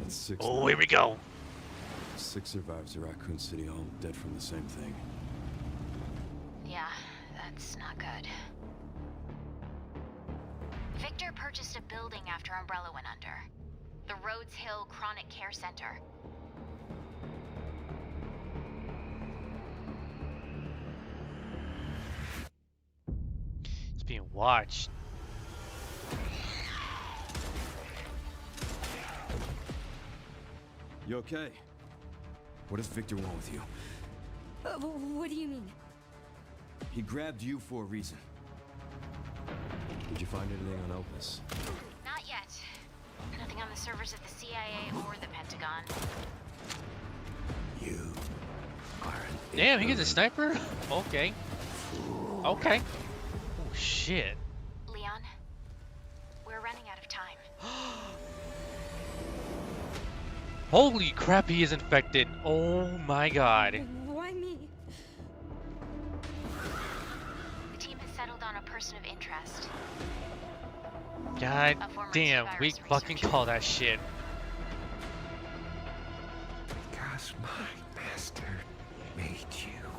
That's six. Oh, now. here we go. 6 survivors of Raccoon City, all dead from the same thing. Yeah, that's not good. Victor purchased a building after Umbrella went under. The Rhodes Hill Chronic Care Center. It's being watched. You okay? What does Victor want with you? What do you mean? He grabbed you for a reason. Did you find anything on Opus? Not yet. Nothing on the servers of the CIA or the Pentagon. You are an Damn, he gets a ignorant sniper? Okay. fool. Okay. Oh, shit. Leon, we're running out of time. Holy crap, he is infected. Oh my god. Why me? The team has settled on a person of interest. God A former damn, we T-virus fucking researcher. call that shit. Because my master made you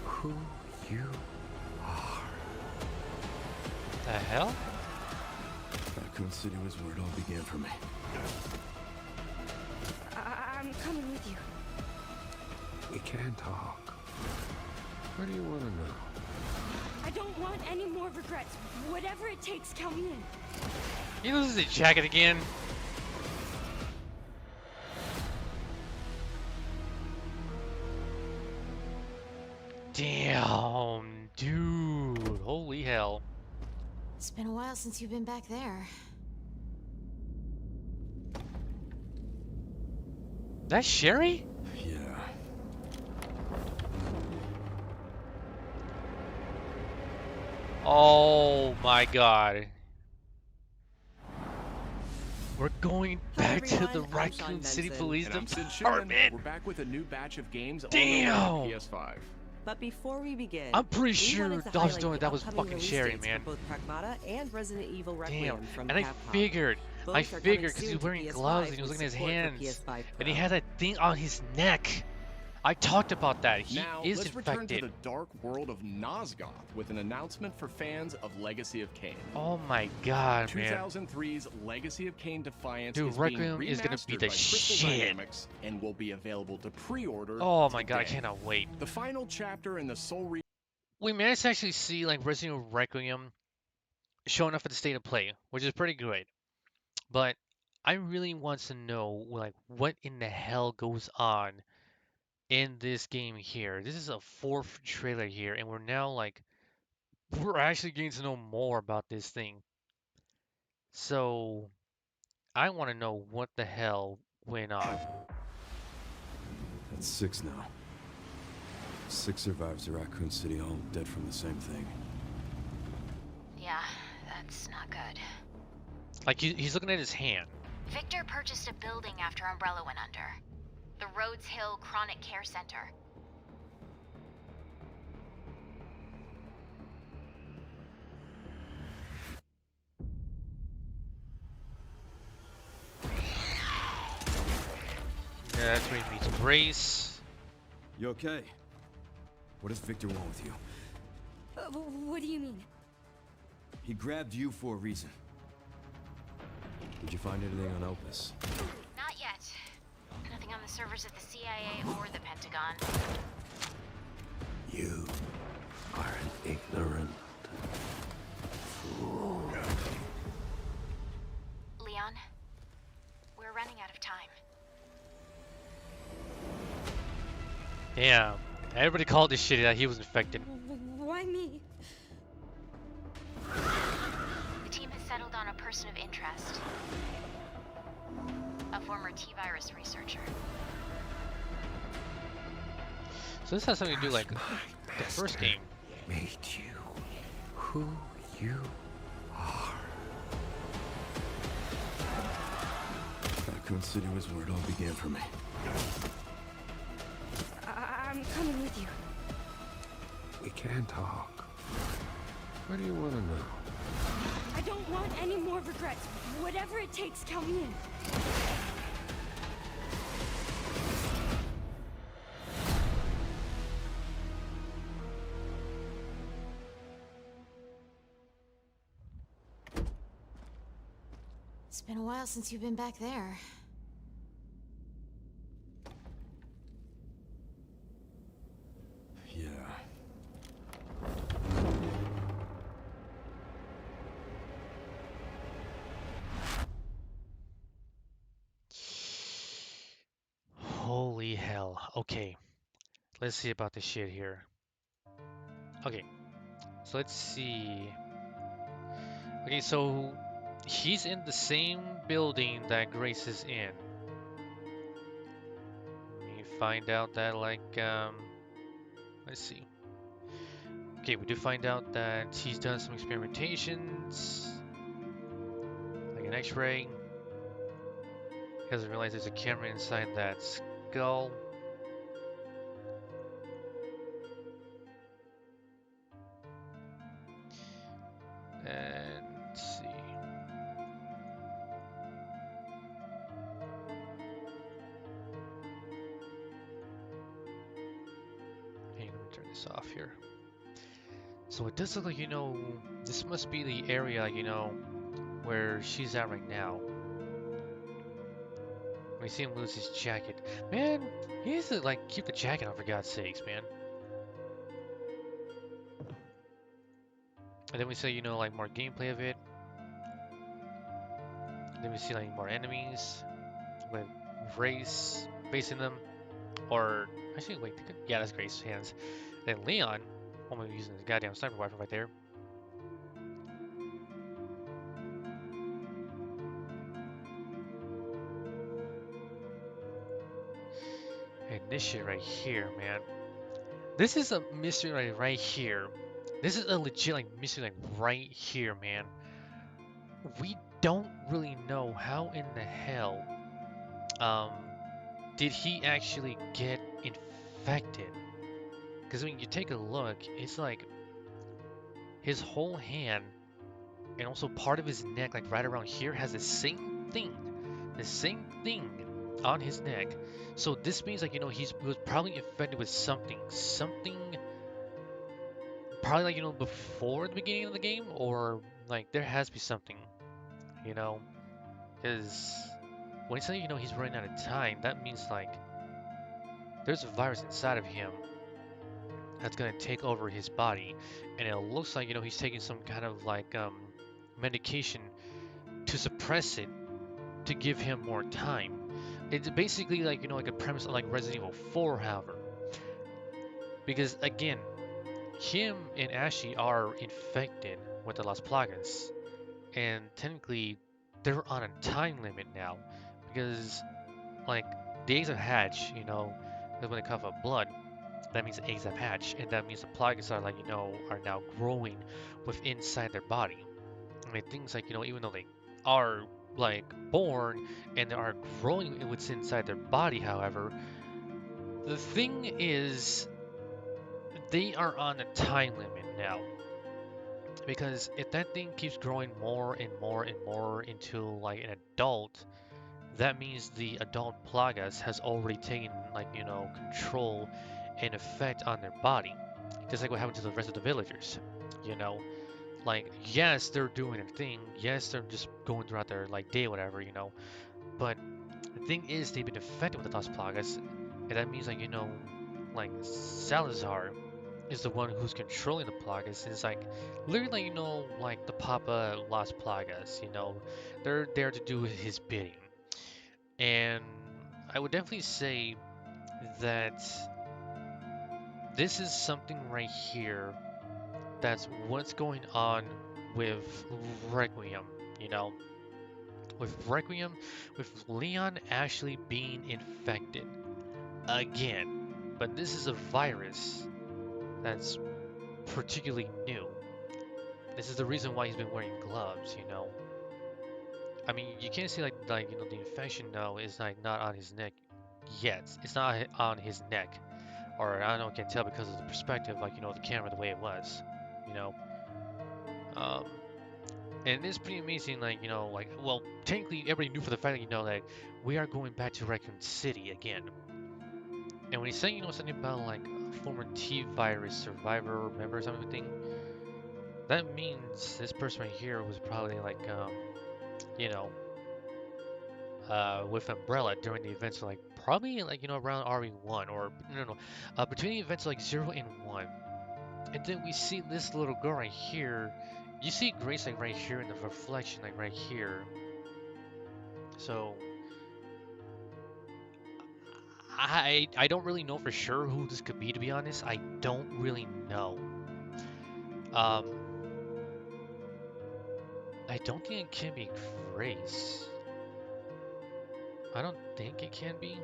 who you are. The hell? Raccoon City was where it all began for me. I'm coming with you. We can talk. What do you want to know? I don't want any more regrets. Whatever it takes, count me in. He loses his jacket again. Damn, dude. Holy hell. It's been a while since you've been back there. That Sherry? Yeah. Oh my god. We're going back to the everyone, I'm Raccoon Sean City Benson. Police And I'm Sid Schumann. Department. We're back with a new batch of games on Damn. the PS5. But before we begin, I'm pretty we sure wanted to Dolph highlight Stone, the that was upcoming fucking release Sherry, dates man. for both Pragmata and Resident Evil Requiem Damn. from And I Capcom. figured, Both I are coming figured because he soon was to wearing PS5 gloves and he was with looking at his support for hands. PS5 And he Pro. had that thing on his neck. I talked about that. He Now, is let's return to infected. the dark world of Nosgoth with an announcement for fans of Legacy of Kain. Oh my god, man. 2003's Legacy of Kain Defiance Dude, is being Requiem is gonna be remastered the by Crystal shit. Dynamics and will be available to pre-order. Oh my god, I today. cannot wait. The final chapter in the Soul We managed to actually see like Resident Evil Requiem showing up at the state of play, which is pretty great. But I really want to know like what in the hell goes on in this game here. This is a fourth trailer here, and we're now like we're actually getting to know more about this thing. So I want to know what the hell went on. That's 6 now. 6 survivors of Raccoon City, all dead from the same thing. Yeah, that's not good. Like he's looking at his hand. Victor purchased a building after Umbrella went under. The Rhodes Hill Chronic Care Center. Yeah, that's where he meets Grace. You okay? What does Victor want with you? What do you mean? He grabbed you for a reason. Did you find anything on Opus? Not yet. Nothing on the servers of the CIA or the Pentagon. You are an ignorant fool. Leon, we're running out of time. Damn. Everybody called this shit that he was infected. Why me? The team has settled on a person of interest. A former T-virus researcher. So this has something to do like My the first master game. made you who you are. Raccoon City was where it all began for me. I'm coming with you. We can talk. What do you want to know? I don't want any more regrets. Whatever it takes, count me in. It's been a while since you've been back there. Yeah. Holy hell. Okay, let's see about this shit here. Okay, so let's see. Okay, so he's in the same building that Grace is in. We find out that, like, let's see. Okay, we do find out that he's done some experimentations, like an X-ray. He doesn't realize there's a camera inside that skull. And let's see. Hey, let me turn this off here. So it does look like, this must be the area, where she's at right now. We see him lose his jacket. Man, he needs to, like, keep the jacket on, for God's sakes, man. And then we see, like, more gameplay of it. Then we see, like, more enemies with Grace facing them. Or, actually, wait, yeah, that's Grace's hands. Then Leon, oh, maybe using his goddamn sniper rifle right there. And this shit right here, man. This is a mystery right here. This is a legit, like, mystery, like, right here, man. We don't really know how in the hell, did he actually get infected? Because when you take a look, it's like his whole hand and also part of his neck, like right around here, has the same thing on his neck. So this means, like, he was probably infected with something, probably, like, before the beginning of the game, or like there has to be something, because when it's like, he's running out of time, that means like there's a virus inside of him that's gonna take over his body, and it looks like, he's taking some kind of like medication to suppress it, to give him more time. It's basically like, like a premise of like Resident Evil 4, however, because again, him and Ashley are infected with the Las Plagas, and technically they're on a time limit now, because like the eggs have hatched, when they cough up blood, that means the eggs have hatched, and that means the plagas are, like, are now growing within inside their body. I mean, things like, even though they are like born and they are growing what's inside their body, however, the thing is they are on a time limit now. Because if that thing keeps growing more and more and more into like an adult, that means the adult Plagas has already taken, like, control and effect on their body. Just like what happened to the rest of the villagers, you know? Like, yes, they're doing their thing. Yes, they're just going throughout their, like, day or whatever, But the thing is, they've been affected with the Las Plagas. And that means, like, like, Salazar is the one who's controlling the Plagas. And it's like, literally, like the Papa Las Plagas, They're there to do his bidding. And I would definitely say that this is something right here that's what's going on with Requiem, With Requiem, with Leon actually being infected again. But this is a virus that's particularly new. This is the reason why he's been wearing gloves, I mean, you can't see like the infection now is like not on his neck yet. It's not on his neck, or I don't know, can tell because of the perspective, like the camera, the way it was, you know. Um, and it's pretty amazing, like like, well, technically everybody knew for the fact that that we are going back to Raccoon City again. And when he's saying something about like a former T virus survivor member or something, that means this person right here was probably like you know with Umbrella during the events like probably like around RE1 or no, between the events like 0 and 1. And then we see this little girl right here. You see Grace like right here in the reflection, like right here. So I don't really know for sure who this could be, to be honest. I don't really know. Um, I don't think it can be Grace. I don't think it can be.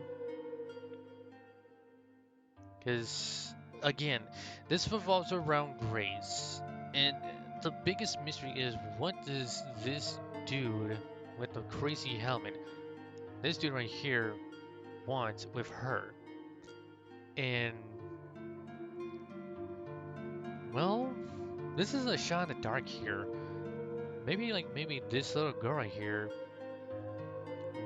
Because, again, this revolves around Grace. And the biggest mystery is, what does this dude with the crazy helmet, this dude right here, want with her? And, well, this is a shot in the dark here. Maybe this little girl right here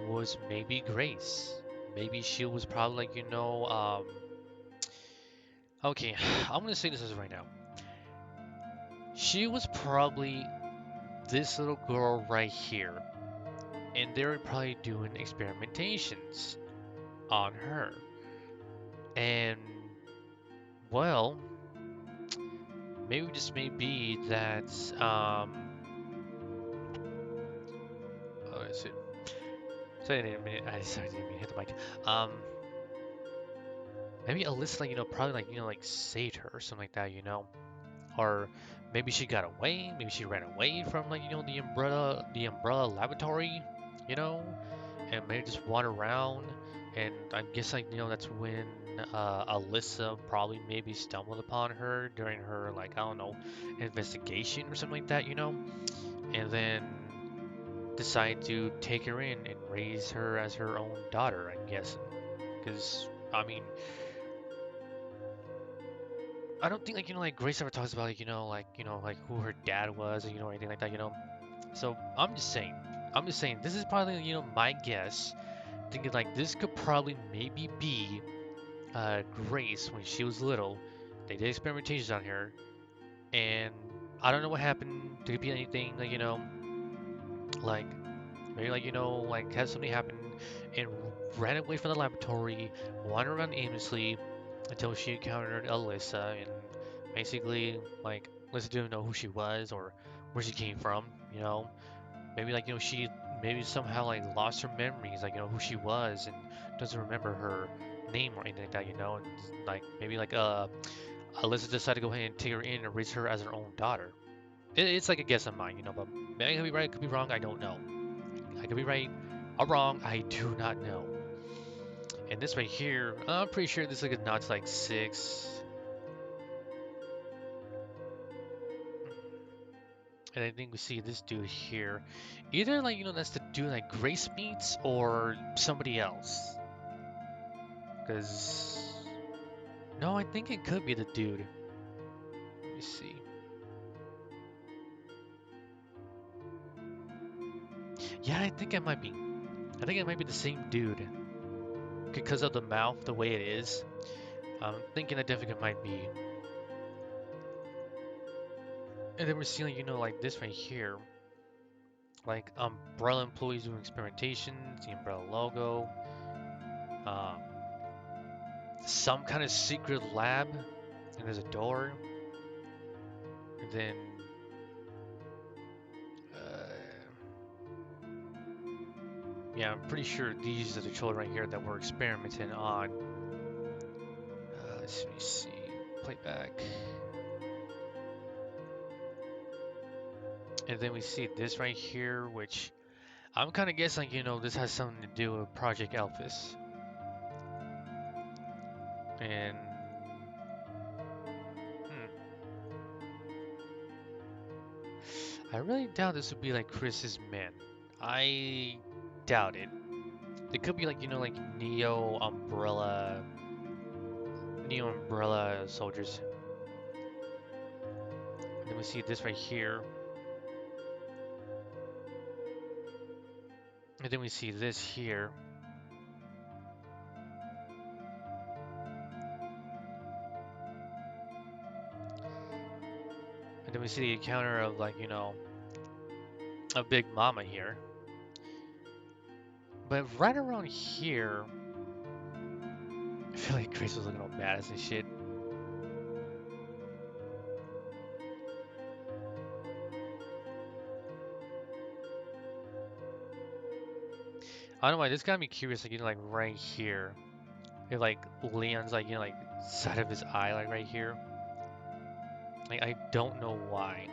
was maybe Grace. Maybe she was probably like, okay, I'm gonna say this as right now. She was probably this little girl right here, and they were probably doing experimentations on her. And, well, maybe just may be that, oh, is it? Sorry, I didn't mean, sorry, I didn't mean to hit the mic. Maybe Alyssa, like, probably like, like saved her or something like that, or maybe she got away. Maybe she ran away from like the umbrella laboratory, and maybe just wander around. And I guess like that's when Alyssa probably maybe stumbled upon her during her like I don't know investigation or something like that, and then decide to take her in and raise her as her own daughter. I'm guessing, because I mean. I don't think like Grace ever talks about like who her dad was or anything like that. So I'm just saying this is probably my guess, thinking like this could probably maybe be Grace when she was little. They did experimentations on her, and I don't know what happened. There could be anything like like maybe like had something happen and ran away from the laboratory, wandered around aimlessly until she encountered Alyssa, and basically like Alyssa didn't know who she was or where she came from. Maybe like she maybe somehow like lost her memories, like who she was, and doesn't remember her name or anything like that. And like maybe like Alyssa decided to go ahead and take her in and raise her as her own daughter. It's like a guess of mine, but maybe I could be right, could be wrong, I don't know. I could be right or wrong, I do not know. And this right here, I'm pretty sure this is like a notch like 6. And I think we see this dude here. Either like, that's the dude like Grace meets or somebody else. Because... No, I think it could be the dude. Let me see. Yeah, I think it might be. I think it might be the same dude. Because of the mouth, the way it is. I'm thinking I definitely might be. And then we're seeing, like this right here. Like Umbrella employees doing experimentations, the Umbrella logo. Some kind of secret lab. And there's a door. And then... yeah, I'm pretty sure these are the children right here that were experimenting on. Let me see. Play back. And then we see this right here, which I'm kind of guessing, this has something to do with Project Elpis. And... I really doubt this would be like Chris's men. I doubt it. It could be like, like Neo Umbrella soldiers. And then we see this right here. And then we see this here. And then we see the encounter of like, a Big Mama here. But right around here, I feel like Grace was looking all badass and shit. I don't know why, this got me curious, like, you know, like right here. If like Leon's like, you know, like side of his eye, like right here. Like, I don't know why.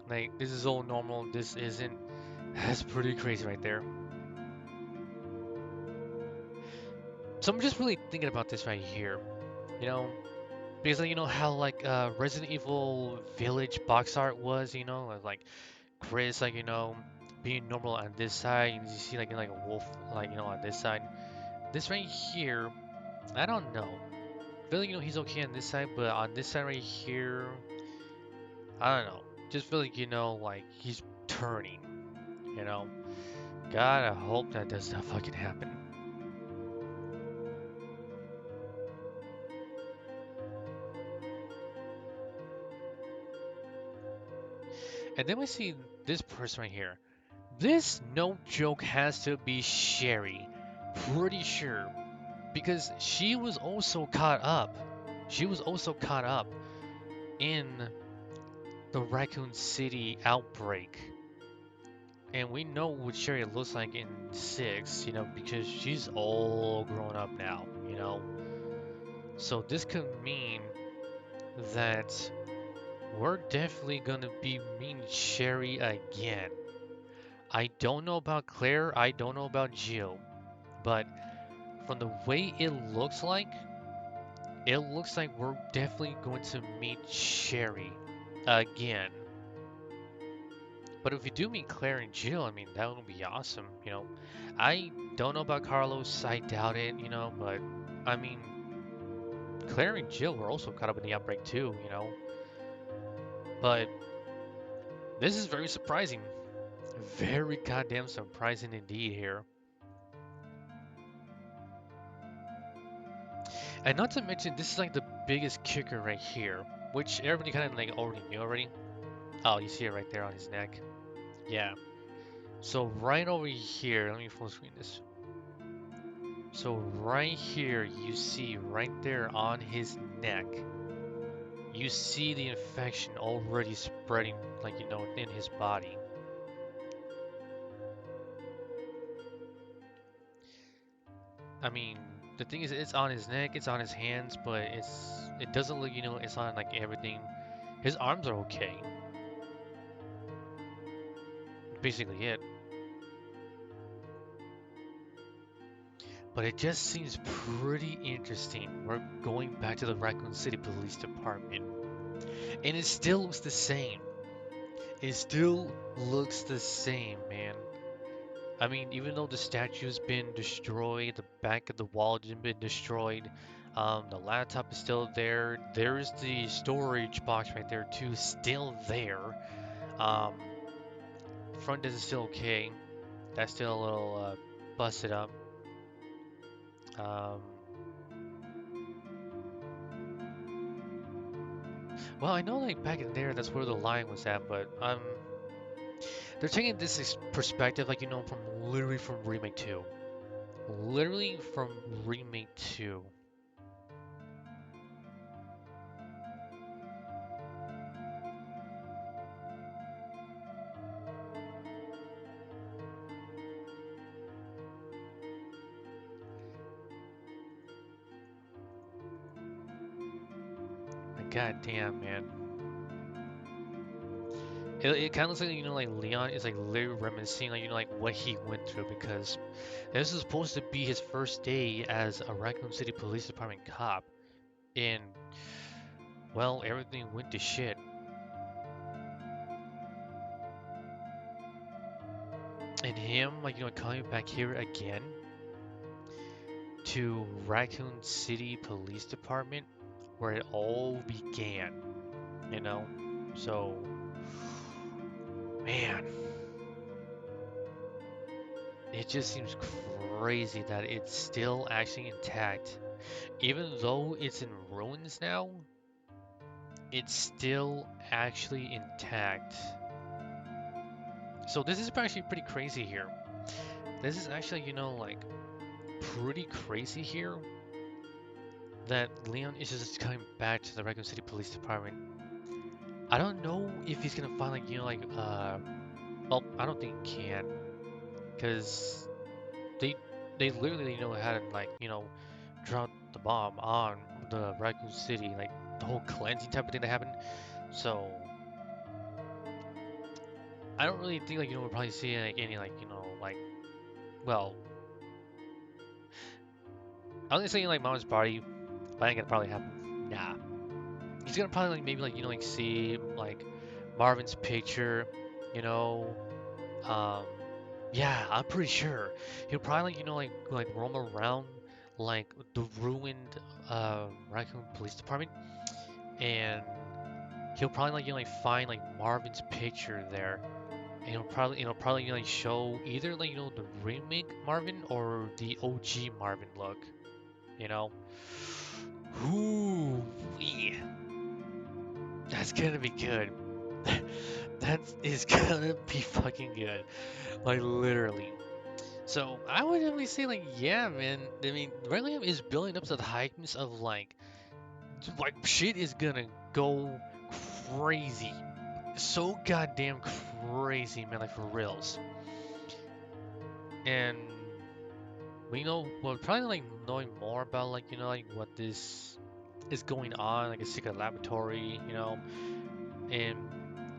Like, this is all normal, this isn't. That's pretty crazy right there. So I'm just really thinking about this right here, you know, because like, you know how like Resident Evil Village box art was, you know, like Chris, like, you know, being normal on this side, and you see like a wolf, like, you know, on this side. This right here, I don't know. I feel like, you know, he's okay on this side, but on this side right here, I don't know. Just feel like, you know, like he's turning, you know. God, I hope that does not fucking happen. And then we see this person right here. This, no joke, has to be Sherry. Pretty sure. Because she was also caught up. She was also caught up in the Raccoon City outbreak. And we know what Sherry looks like in 6, you know, because she's all grown up now, you know. So this could mean that we're definitely gonna be meeting Sherry again. I don't know about Claire, I don't know about Jill, but from the way it looks like we're definitely going to meet Sherry again. But if we do meet Claire and Jill, I mean, that would be awesome, you know. I don't know about Carlos, I doubt it, you know, but I mean, Claire and Jill were also caught up in the outbreak too, you know. But this is very surprising. Very goddamn surprising indeed here. And not to mention, this is like the biggest kicker right here, which everybody kind of like already knew already. Oh, you see it right there on his neck. Yeah. So right over here, let me full screen this. So right here, you see right there on his neck, you see the infection already spreading, like, you know, in his body. I mean, the thing is, it's on his neck, it's on his hands, but it doesn't look, you know, it's on like everything. His arms are okay. Basically it. But it just seems pretty interesting. We're going back to the Raccoon City Police Department. And it still looks the same. It still looks the same, man. I mean, even though the statue's been destroyed, the back of the wall has been destroyed, the laptop is still there. There's the storage box right there too, still there. Um, front desk is still okay. That's still a little busted up. Um, well, I know like back in there, that's where the line was at, but they're taking this perspective, like, you know, from literally from Remake 2. Literally from Remake 2. God damn, man. It kind of looks like, you know, like Leon is like literally reminiscing, like, you know, like what he went through, because this is supposed to be his first day as a Raccoon City Police Department cop, and well, everything went to shit. And him, like, you know, coming back here again to Raccoon City Police Department, where it all began, you know? So, man, it just seems crazy that it's still actually intact. Even though it's in ruins now, it's still actually intact. So this is actually pretty crazy here. This is actually, you know, like pretty crazy here that Leon is just coming back to the Raccoon City Police Department. I don't know if he's gonna find like, you know, like well, I don't think he can, because they they literally know how to like, you know, drop the bomb on the Raccoon City, like the whole cleansing type of thing that happened. So I don't really think like, you know, we'll probably see like any like, you know, like, well, I was gonna say like Mama's party, but ain't gonna probably happen. Nah. He's gonna probably like maybe like, you know, like see like Marvin's picture, you know. Um yeah, I'm pretty sure. He'll probably like, you know, like roam around like the ruined Raccoon Police Department, and he'll probably like, you know, like find like Marvin's picture there. And it'll probably you know, like show either like, you know, the remake Marvin or the OG Marvin look, you know. Ooh, that's gonna be good. That is gonna be fucking good. Like literally. So I would definitely say like, yeah, man. I mean, Requiem is building up to the heights of like shit is gonna go crazy. So goddamn crazy, man, like for reals. And we know, well, probably like knowing more about like, you know, like what this is going on, like a secret laboratory, you know, and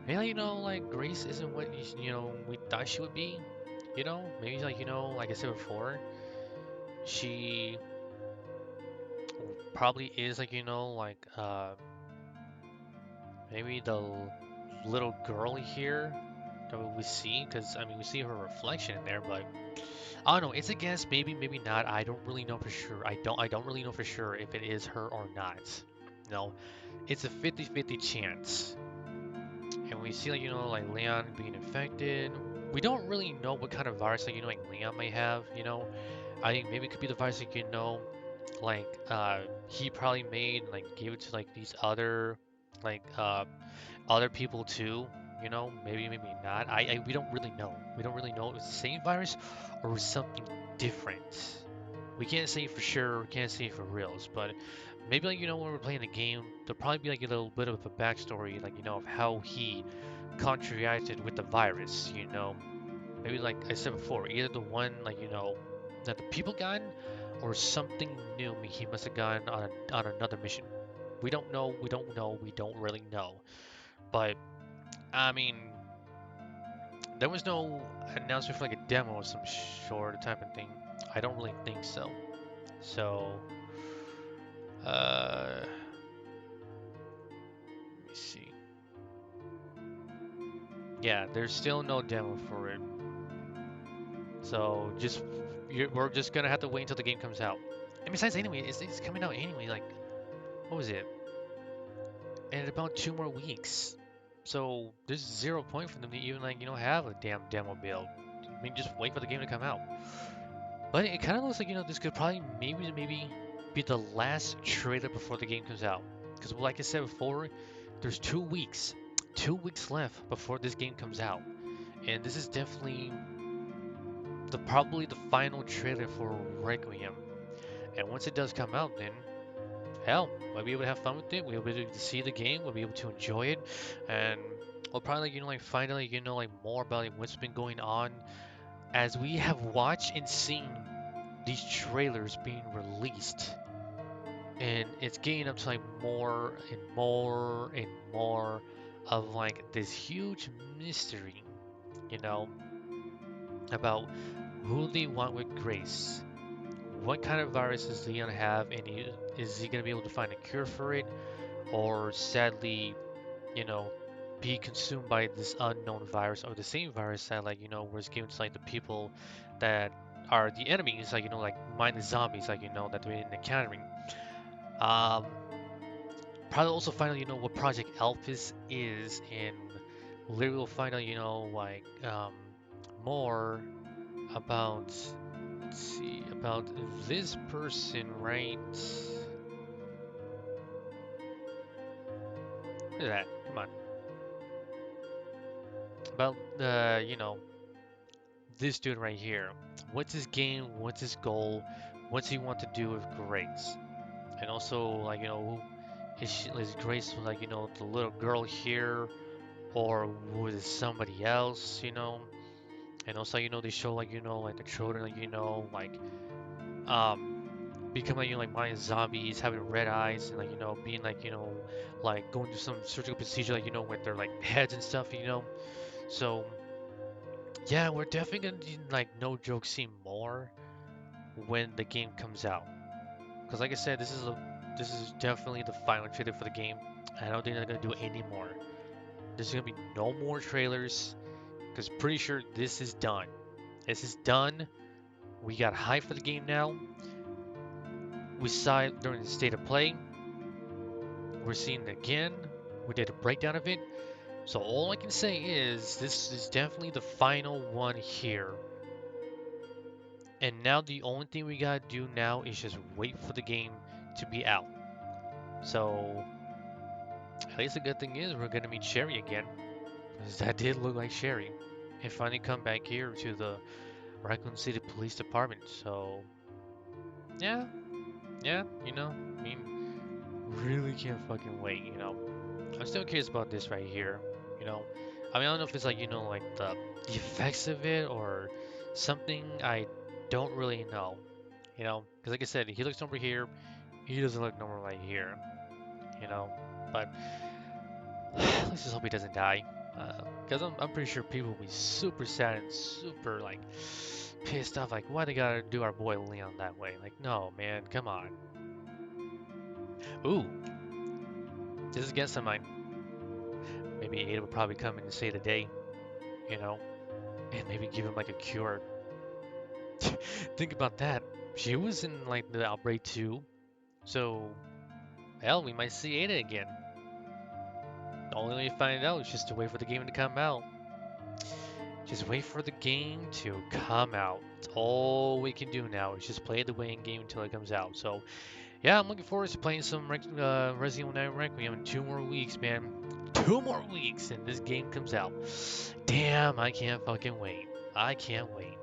maybe, you know, like Grace isn't what you know we thought she would be, you know, maybe like, you know, like I said before, she probably is like, you know, like maybe the little girl here that we see, because I mean we see her reflection in there, but I don't know. It's a guess. Maybe, maybe not. I don't really know for sure. I don't really know for sure if it is her or not. No, it's a 50-50 chance. And we see like, you know, like Leon being infected. We don't really know what kind of virus like, you know, like Leon may have. You know, I think maybe it could be the virus like, you know, like he probably made and like gave it to like these like other people too. You know, maybe, maybe not. We don't really know. We don't really know if it's the same virus or something different. We can't say for sure. We can't say for reals, but maybe like, you know, when we're playing the game, there'll probably be like a little bit of a backstory, like, you know, of how he contracted with the virus. You know, maybe like I said before, either the one like, you know, that the people got, or something new he must have gotten on another mission. We don't know. We don't know. We don't really know. But I mean, there was no announcement for like a demo or some sort type of thing. I don't really think so. So, let me see. Yeah, there's still no demo for it. So we're just gonna have to wait until the game comes out. And besides, anyway, it's coming out anyway. Like, what was it? In about 2 more weeks. So there's 0 point for them to even like, you know, have a damn demo build. I mean, just wait for the game to come out. But it kind of looks like, you know, this could probably maybe be the last trailer before the game comes out. Because like I said before, there's 2 weeks. 2 weeks left before this game comes out. And this is definitely probably the final trailer for Requiem. And once it does come out, then hell, we'll be able to have fun with it. We'll be able to see the game. We'll be able to enjoy it, and we'll probably like, you know, like finally, you know, like more about like what's been going on as we have watched and seen these trailers being released, and it's getting up to like more and more and more of like this huge mystery, you know, about who they want with Grace. What kind of virus does Leon have, and is he gonna be able to find a cure for it, or sadly, you know, be consumed by this unknown virus, or the same virus that like, you know, was given to like the people that are the enemies, like, you know, like mindless zombies, like, you know, that they're encountering. Um, Probably also find out, you know, what Project Elpis is, and later we'll find out, you know, like more about, let's see, about this person, right? Look at that. Come on. About you know, this dude right here. What's his game? What's his goal? What's he want to do with Grace? And also, like, you know, is Grace like, you know, the little girl here, or was it somebody else? You know. And also, you know, they show like, you know, like the children, like, you know, like becoming, you know, like Mayan zombies, having red eyes, and like, you know, being like, you know, like going through some surgical procedure, like, you know, with their like heads and stuff, you know. So yeah, we're definitely gonna do, like, no joke, see more when the game comes out. Because like I said, this is definitely the final trailer for the game. I don't think they're gonna do any more. There's gonna be no more trailers, because pretty sure this is done. This is done. We got hype for the game now. We saw it during the state of play. We're seeing it again. We did a breakdown of it. So all I can say is this is definitely the final one here. And now the only thing we gotta do now is just wait for the game to be out. So at least the good thing is we're gonna meet Sherry again, because that did look like Sherry, and finally come back here to the Raccoon City Police Department. So yeah, you know, I mean, really can't fucking wait, you know. I'm still curious about this right here, you know. I mean, I don't know if it's like, you know, like the effects of it or something. I don't really know, you know, because like I said, he looks normal here, he doesn't look normal right here, you know. But let's just hope he doesn't die, because I'm pretty sure people will be super sad and super like pissed off, like why they gotta do our boy Leon that way? Like, no, man, come on. Ooh, this is against mine. Maybe Ada would probably come in and save the day, you know, and maybe give him like a cure. Think about that. She was in like the Outbreak 2, so hell, we might see Ada again. The only way to find out is just to wait for the game to come out. Just wait for the game to come out. That's all we can do now is just play the waiting game until it comes out. So yeah, I'm looking forward to playing some Resident Evil 9 Requiem in 2 more weeks, man. 2 more weeks and this game comes out. Damn, I can't fucking wait. I can't wait.